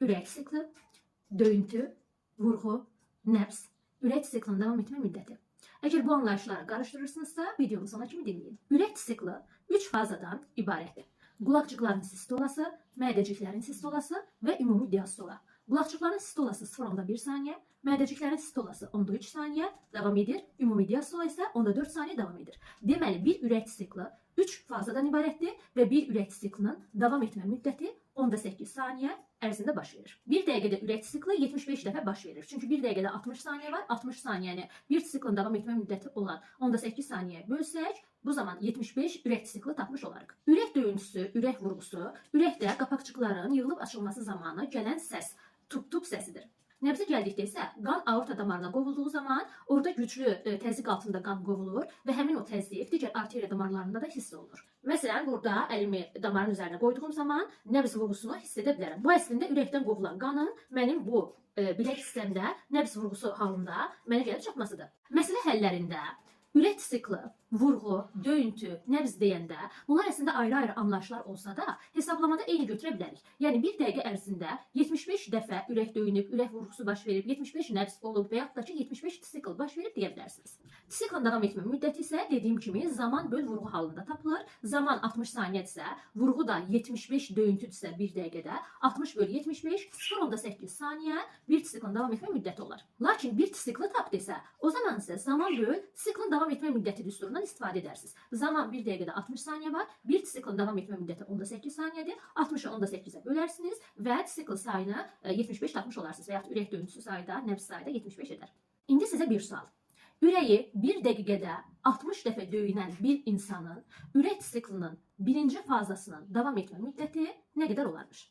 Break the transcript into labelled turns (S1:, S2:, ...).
S1: ürək sikli, döyüntü, vurğu, nəbz, ürək siklinin davam etmə müddəti. Əgər bu anlayışları qarışdırırsınızsa, videomu sona kimi dinləyin. Ürək sikli 3 fazadan ibarətdir. Qulaqcıqların sistolası, mədəciklərin sistolası və ümumi diastola. Qulaqcıqların sistolası 0,1 saniyə, mədəciklərin sistolası 10,3 saniyə davam edir, ümumi diastola isə 10,4 saniyə davam edir. Deməli, bir ürək sikli 3 fazadan ibarətdir və bir ürək siklinin davam etmə müddəti 10,8 saniyə ərzində baş verir. Bir dəqiqədə ürək sikli 75 dəfə baş verir. Çünki bir dəqiqədə 60 saniyə var. 60 saniyəni bir siklin davam etmə müddəti olan 10,8 saniyəyə bölsək, bu zaman 75 ürək sikli tapmış olarıq. Ürək döyüntüsü, ürək vurğusu, ürəkdə qapaqcıqların yığılıb açılması zamanı gələn səs tup-tup səsidir. Nəbzə gəldikdə isə qan aorta damarına qovulduğu zaman orada güclü təzyiq altında qan qovulur və həmin o təzyiq digər arteriya damarlarında da hiss olunur. Məsələn, burada əlimi damarın üzərinə qoyduğum zaman nəbz vurğusunu hiss edə bilərəm. Bu əslində ürəkdən qovulan qanın mənim bu bilək hissəmdə nəbz vurğusu halında mənə gəlib çatmasıdır. Məsələ həllərində ürək sikli, vurğu, döyüntü, nəbz deyəndə bunlar əslində ayrı-ayrı anlayışlar olsa da hesablamada eyni götürə bilərik. Yəni bir dəqiqə ərzində 75 dəfə ürək döyünüb, ürək vurğusu baş verib, 75 nəbz olub və yaxud da ki 75 sikl baş verib deyə bilərsiniz. Siklin davam etmə müddəti isə dediyim kimi zaman böl vurğu halında tapılır. Zaman 60 saniyədirsə, vurğu da 75 döyüntüdürsə bir dəqiqədə 60 böl 75 0,8 saniyə bir siklin davam etmə müddəti olar. Lakin bir sikli tapdıysa, o zaman isə zaman böl siklin davam etmə müddəti düsturundan istifadə edərsiniz. Zaman bir dəqiqədə 60 saniyə var. Bir siklin davam etmə müddəti 10,8 saniyədir. 60-ı 10,8-ə bölərsiniz və sikl sayını 75 tapmış olarsınız və yaxud ürək döyüntüsü sayı da, nəbz sayı da 75 edər. İndi sizə bir sual. Ürəyi bir dəqiqədə 60 dəfə döyünən bir insanın ürək siklinin birinci fazasının davam etmə müddəti nə qədər olarmış?